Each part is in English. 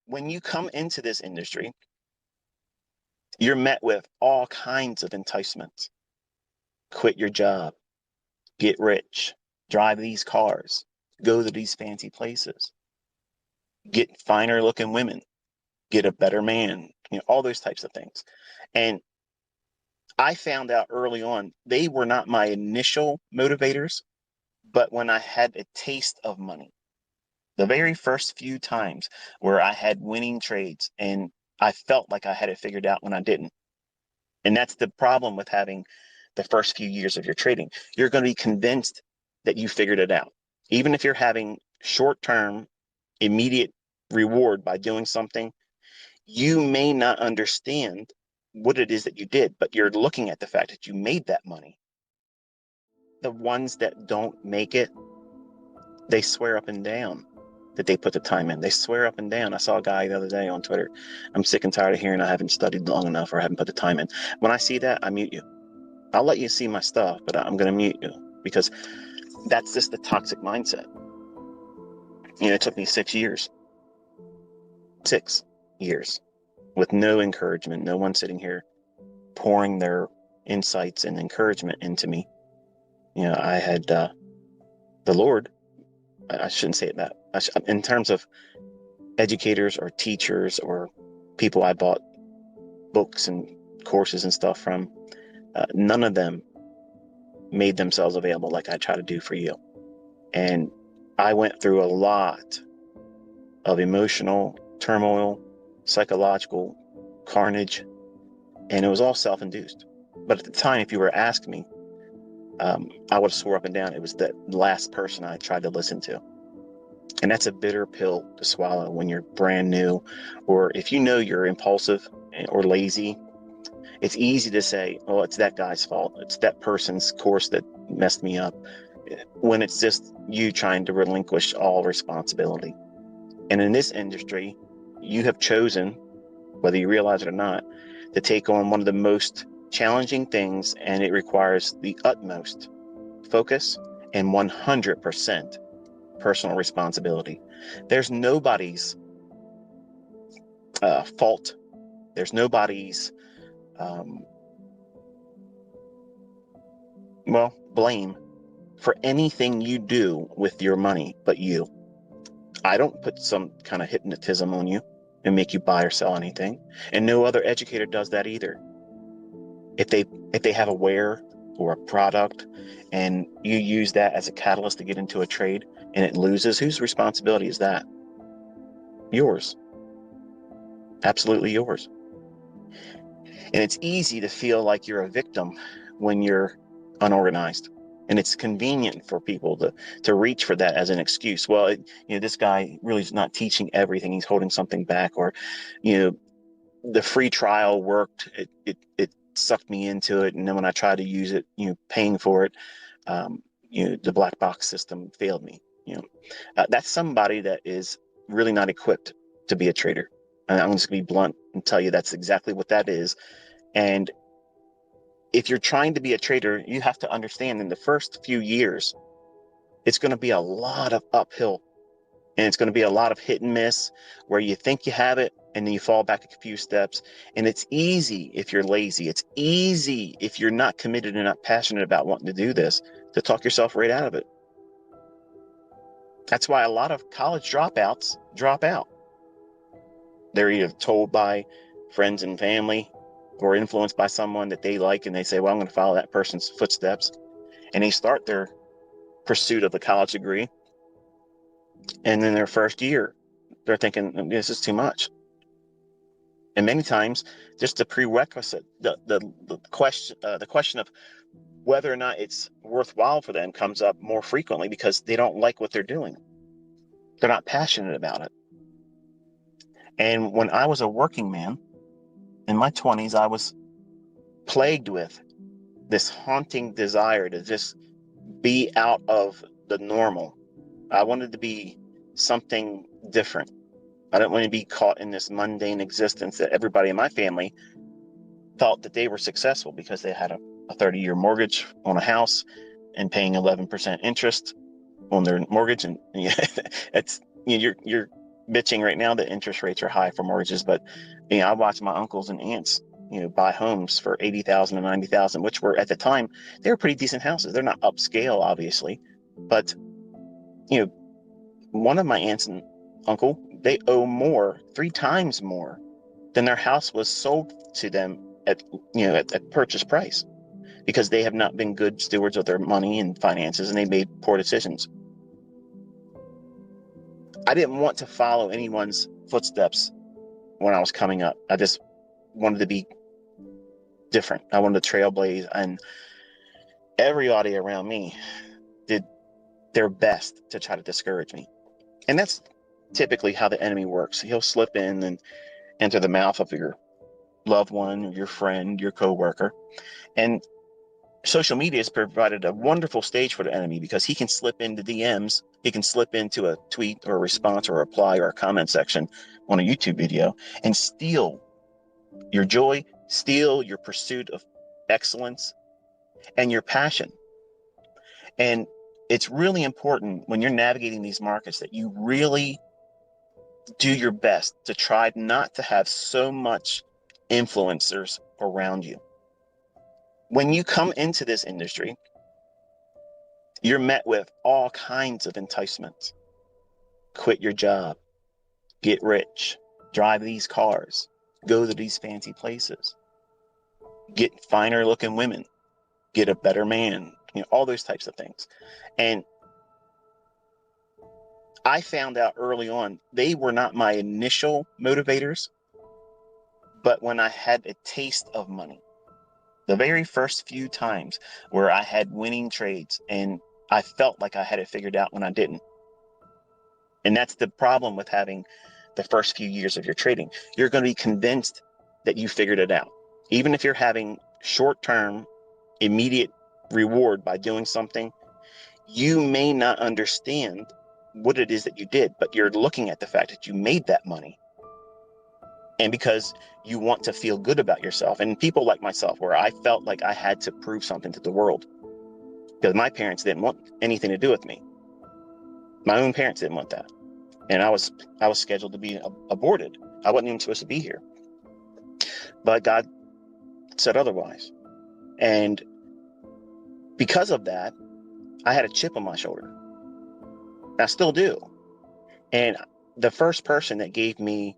when you come into this industry, you're met with all kinds of enticements. Quit your job, get rich, drive these cars, go to these fancy places, get finer looking women, get a better man, all those types of things. And I found out early on, they were not my initial motivators, but when I had a taste of money, the very first few times where I had winning trades and I felt like I had it figured out when I didn't. And that's the problem with having the first few years of your trading. You're going to be convinced that you figured it out. Even if you're having short-term, immediate reward by doing something, you may not understand what it is that you did, but you're looking at the fact that you made that money. The ones that don't make it, they swear up and down that they put the time in. They swear up and down. I saw a guy the other day on Twitter. I'm sick and tired of hearing I haven't studied long enough or I haven't put the time in. When I see that, I mute you. I'll let you see my stuff, but I'm going to mute you because that's just the toxic mindset. It took me 6 years. 6 years with no encouragement, no one sitting here pouring their insights and encouragement into me. I had the Lord. I shouldn't say it that. In terms of educators or teachers or people I bought books and courses and stuff from, none of them made themselves available like I try to do for you. And I went through a lot of emotional turmoil, psychological carnage, and it was all self-induced. But at the time, if you were asking me, I would have swore up and down it was the last person I tried to listen to. And that's a bitter pill to swallow when you're brand new, or if you know you're impulsive or lazy. It's easy to say, oh, it's that guy's fault. It's that person's course that messed me up, when it's just you trying to relinquish all responsibility. And in this industry, you have chosen, whether you realize it or not, to take on one of the most challenging things, and it requires the utmost focus and 100% personal responsibility. There's nobody's fault. There's nobody's blame for anything you do with your money but you. I don't put some kind of hypnotism on you and make you buy or sell anything, and no other educator does that either. If they have a ware or a product and you use that as a catalyst to get into a trade and it loses, whose responsibility is that? Yours. Absolutely yours. And it's easy to feel like you're a victim when you're unorganized. And it's convenient for people to reach for that as an excuse. Well, this guy really is not teaching everything. He's holding something back, or, the free trial worked. It sucked me into it. And then when I tried to use it, paying for it, the black box system failed me. That's somebody that is really not equipped to be a trader. And I'm just going to be blunt and tell you that's exactly what that is. And if you're trying to be a trader, you have to understand in the first few years, it's going to be a lot of uphill, and it's going to be a lot of hit and miss where you think you have it and then you fall back a few steps. And it's easy if you're lazy. It's easy if you're not committed and not passionate about wanting to do this to talk yourself right out of it. That's why a lot of college dropouts drop out. They're either told by friends and family or influenced by someone that they like, and they say, well, I'm going to follow that person's footsteps. And they start their pursuit of a college degree. And in their first year, they're thinking, this is too much. And many times, just the prerequisite, the question of whether or not it's worthwhile for them comes up more frequently because they don't like what they're doing. They're not passionate about it. And when I was a working man in my 20s, I was plagued with this haunting desire to just be out of the normal. I wanted to be something different. I didn't want to be caught in this mundane existence that everybody in my family thought that they were successful because they had a 30-year mortgage on a house and paying 11% interest on their mortgage. And it's you're bitching right now that interest rates are high for mortgages, but I watch my uncles and aunts, buy homes for 80,000 and 90,000, which were at the time, they were pretty decent houses. They're not upscale, obviously, but you know, one of my aunts and uncle, they owe more, 3 times more than their house was sold to them at purchase price, because they have not been good stewards of their money and finances, and they made poor decisions. I didn't want to follow anyone's footsteps when I was coming up. I just wanted to be different. I wanted to trailblaze, and everybody around me did their best to try to discourage me. And that's typically how the enemy works. He'll slip in and enter the mouth of your loved one, your friend, your coworker. And social media has provided a wonderful stage for the enemy, because he can slip into DMs, he can slip into a tweet or a response or a reply or a comment section on a YouTube video and steal your joy, steal your pursuit of excellence and your passion. And it's really important when you're navigating these markets that you really do your best to try not to have so much influencers around you. When you come into this industry, you're met with all kinds of enticements. Quit your job, get rich, drive these cars, go to these fancy places, get finer looking women, get a better man, all those types of things. And I found out early on, they were not my initial motivators, but when I had a taste of money, the very first few times where I had winning trades and I felt like I had it figured out when I didn't. And that's the problem with having the first few years of your trading. You're going to be convinced that you figured it out. Even if you're having short-term, immediate reward by doing something, you may not understand what it is that you did, but you're looking at the fact that you made that money. And because you want to feel good about yourself. And people like myself, where I felt like I had to prove something to the world, because my parents didn't want anything to do with me. My own parents didn't want that. And I was scheduled to be aborted. I wasn't even supposed to be here. But God said otherwise. And because of that, I had a chip on my shoulder. I still do. And the first person that gave me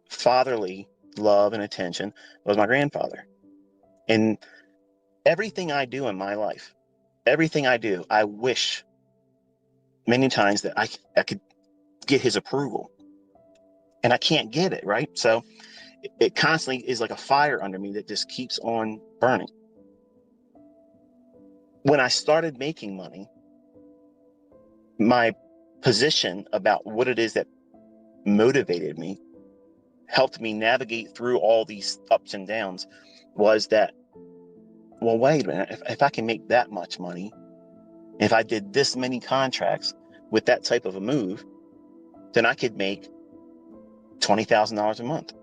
fatherly love and attention was my grandfather. And everything I do in my life, everything I do, I wish many times that I could get his approval. And I can't get it, right? So it constantly is like a fire under me that just keeps on burning. When I started making money, my position about what it is that motivated me, helped me navigate through all these ups and downs, was that, well, wait a minute, if I can make that much money, if I did this many contracts with that type of a move, then I could make $20,000 a month.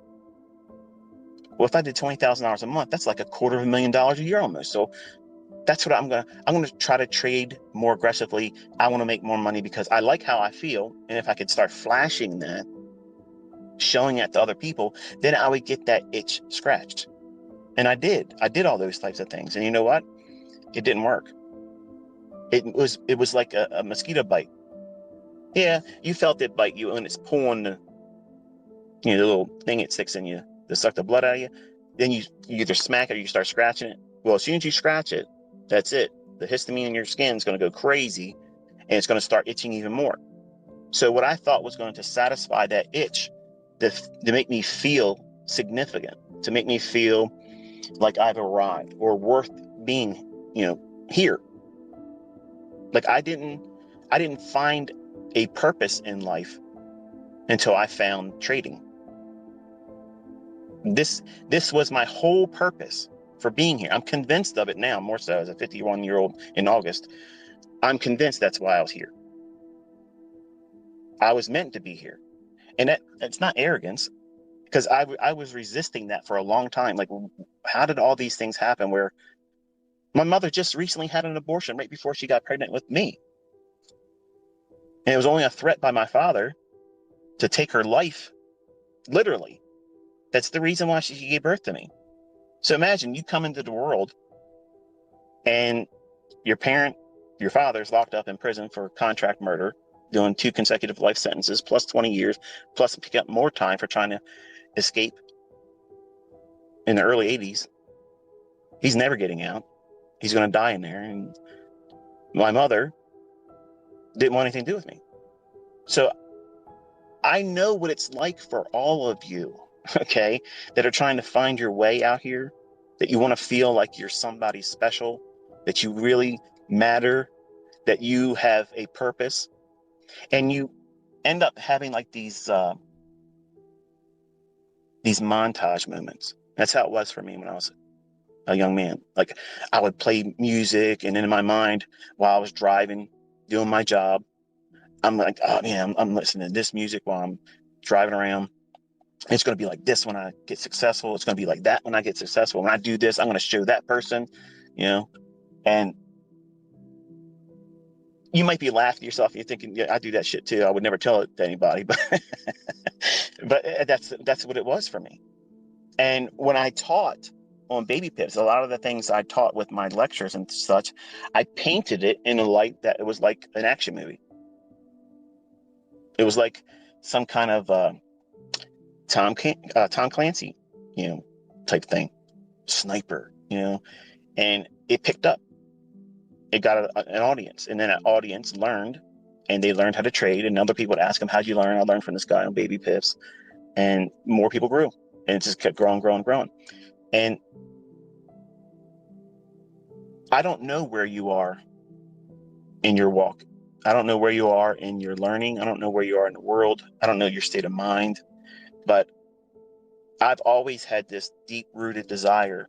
Well, if I did $20,000 a month, that's like $250,000 a year almost. So that's what I'm gonna try to trade more aggressively. I want to make more money because I like how I feel. And if I could start flashing that, showing it to other people, then I would get that itch scratched. And I did all those types of things. And you know what? It didn't work. It was like a mosquito bite. Yeah, you felt it bite you, and it's pulling the little thing it sticks in you to suck the blood out of you. Then you either smack it or you start scratching it. Well, as soon as you scratch it, that's it. The histamine in your skin is going to go crazy, and it's going to start itching even more. So what I thought was going to satisfy that itch, to make me feel significant, to make me feel like I've arrived or worth being, here. Like I didn't find a purpose in life until I found trading. This was my whole purpose for being here. I'm convinced of it now, more so as a 51-year-old in August. I'm convinced that's why I was here. I was meant to be here. And it's not arrogance, because I was resisting that for a long time. Like, how did all these things happen where my mother just recently had an abortion right before she got pregnant with me? And it was only a threat by my father to take her life, literally. That's the reason why she gave birth to me. So imagine you come into the world and your father's locked up in prison for contract murder, doing 2 consecutive life sentences, plus 20 years, plus pick up more time for trying to escape in the early 80s. He's never getting out. He's going to die in there. And my mother didn't want anything to do with me. So I know what it's like for all of you, okay, that are trying to find your way out here, that you want to feel like you're somebody special, that you really matter, that you have a purpose, and you end up having like these montage moments. That's how it was for me when I was a young man. Like I would play music, and then in my mind, while I was driving, doing my job, I'm like, oh man, I'm listening to this music while I'm driving around. It's going to be like this when I get successful. It's going to be like that when I get successful. When I do this, I'm going to show that person, you know. And you might be laughing to yourself. You're thinking, yeah, I do that shit too. I would never tell it to anybody, but but that's what it was for me. And when I taught on baby pips, a lot of the things I taught with my lectures and such, I painted it in a light that it was like an action movie. It was like some kind of Tom Clancy, type thing, sniper, and it picked up. It got an audience, and then an audience learned, and they learned how to trade. And other people would ask them, "How'd you learn?" I learned from this guy on baby pips, and more people grew, and it just kept growing. And I don't know where you are in your walk. I don't know where you are in your learning. I don't know where you are in the world. I don't know your state of mind, but I've always had this deep-rooted desire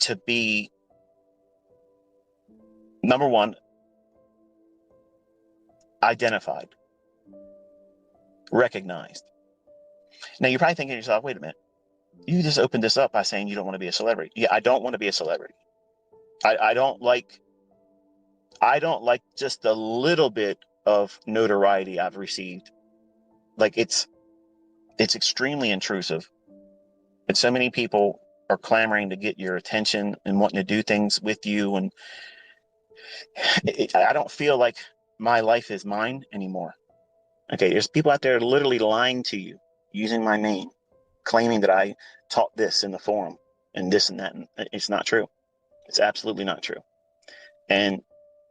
to be, number one, identified, recognized. Now, you're probably thinking to yourself, wait a minute, you just opened this up by saying you don't want to be a celebrity. Yeah, I don't want to be a celebrity. I don't like just a little bit of notoriety I've received. Like it's extremely intrusive. And so many people are clamoring to get your attention and wanting to do things with you. And I don't feel like my life is mine anymore. Okay, there's people out there literally lying to you, using my name, claiming that I taught this in the forum and this and that. And it's not true. It's absolutely not true. And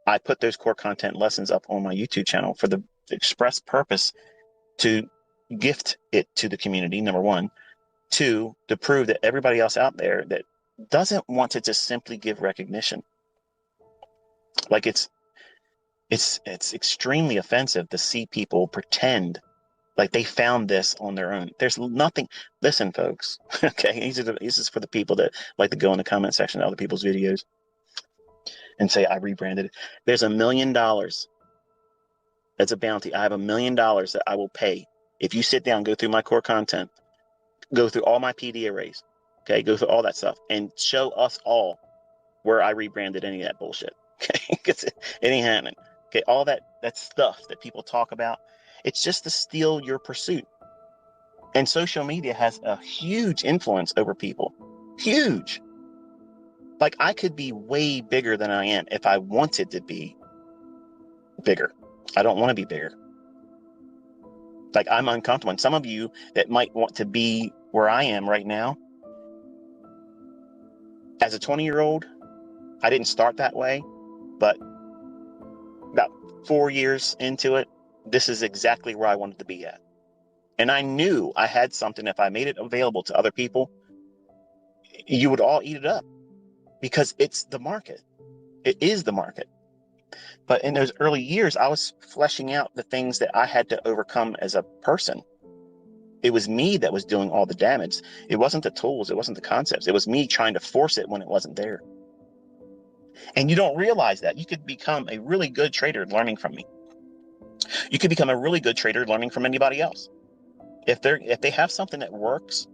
I put those core content lessons up on my YouTube channel for the express purpose to gift it to the community, number one. Two, to prove that everybody else out there that doesn't want to just simply give recognition. Like it's extremely offensive to see people pretend like they found this on their own. There's nothing. Listen, folks. Okay, this is for the people that like to go in the comment section of other people's videos and say I rebranded it. There's $1 million. That's a bounty. I have $1 million that I will pay if you sit down, go through my core content, go through all my PD arrays, okay, go through all that stuff, and show us all where I rebranded any of that bullshit. Okay, because it ain't happening. Okay, all that stuff that people talk about, it's just to steal your pursuit. And social media has a huge influence over people. Huge. Like I could be way bigger than I am if I wanted to be bigger. I don't want to be bigger. Like I'm uncomfortable. And some of you that might want to be where I am right now, as a 20-year-old, I didn't start that way, but about 4 years into it, this is exactly where I wanted to be at. And I knew I had something. If I made it available to other people, you would all eat it up because it's the market. It is the market. But in those early years, I was fleshing out the things that I had to overcome as a person. It was me that was doing all the damage. It wasn't the tools. It wasn't the concepts. It was me trying to force it when it wasn't there. And you don't realize that. You could become a really good trader learning from me. You could become a really good trader learning from anybody else. If they have something that works,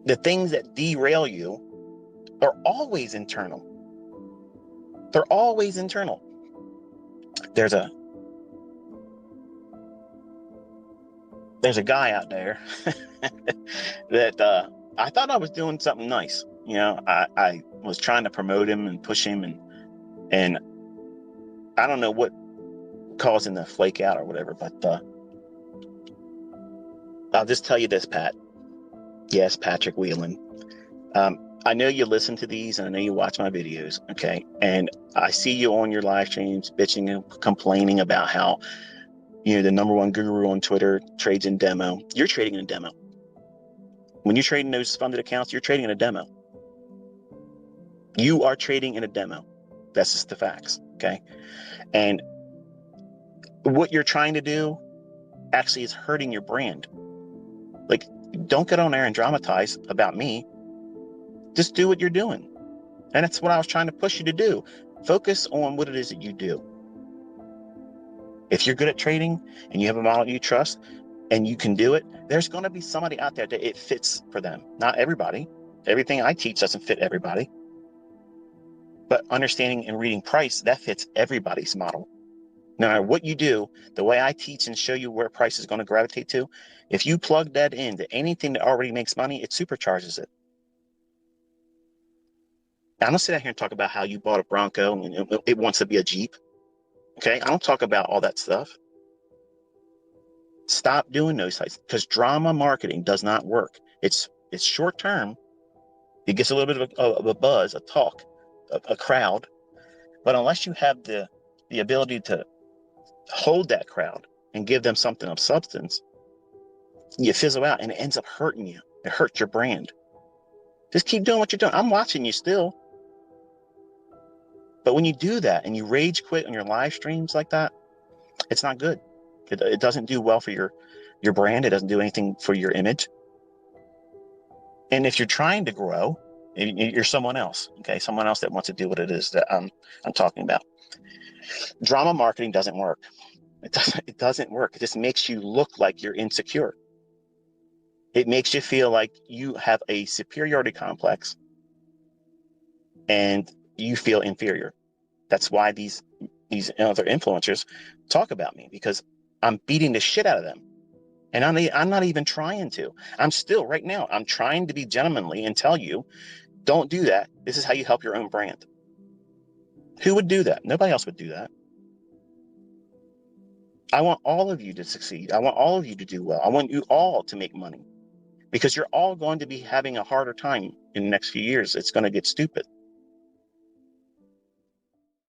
the things that derail you are always internal. They're always internal. There's a there's a guy out there that I thought I was doing something nice. You know, I was trying to promote him and push him, and I don't know what caused him to flake out or whatever, but I'll just tell you this, Pat. Yes, Patrick Whelan. I know you listen to these, and I know you watch my videos, okay? And I see you on your live streams bitching and complaining about how, you know, the number one guru on Twitter trades in demo. You're trading in a demo. When you're trading those funded accounts, you're trading in a demo. You are trading in a demo. That's just the facts, okay? And what you're trying to do actually is hurting your brand. Like, don't get on there and dramatize about me. Just do what you're doing. And that's what I was trying to push you to do. Focus on what it is that you do. If you're good at trading and you have a model you trust and you can do it, there's going to be somebody out there that it fits for them. Not everybody. Everything I teach doesn't fit everybody. But understanding and reading price, that fits everybody's model. No matter what you do, the way I teach and show you where price is going to gravitate to, if you plug that into anything that already makes money, it supercharges it. I'm gonna sit out here and talk about how you bought a Bronco and it wants to be a Jeep. Okay, I don't talk about all that stuff. Stop doing those sites because drama marketing does not work. It's short term. It gets a little bit of a buzz, a talk, a crowd. But unless you have the ability to hold that crowd and give them something of substance, you fizzle out and it ends up hurting you. It hurts your brand. Just keep doing what you're doing. I'm watching you still. But when you do that and you rage quit on your live streams like that, it's not good. It doesn't do well for your brand. It doesn't do anything for your image. And if you're trying to grow, you're someone else, okay? Someone else that wants to do what it is that I'm talking about. Drama marketing doesn't work. It doesn't work. It just makes you look like you're insecure. It makes you feel like you have a superiority complex and you feel inferior. That's why these other influencers talk about me, because I'm beating the shit out of them. And I'm not even trying to. I'm still, right now, I'm trying to be gentlemanly and tell you, don't do that. This is how you help your own brand. Who would do that? Nobody else would do that. I want all of you to succeed. I want all of you to do well. I want you all to make money, because you're all going to be having a harder time in the next few years. It's going to get stupid.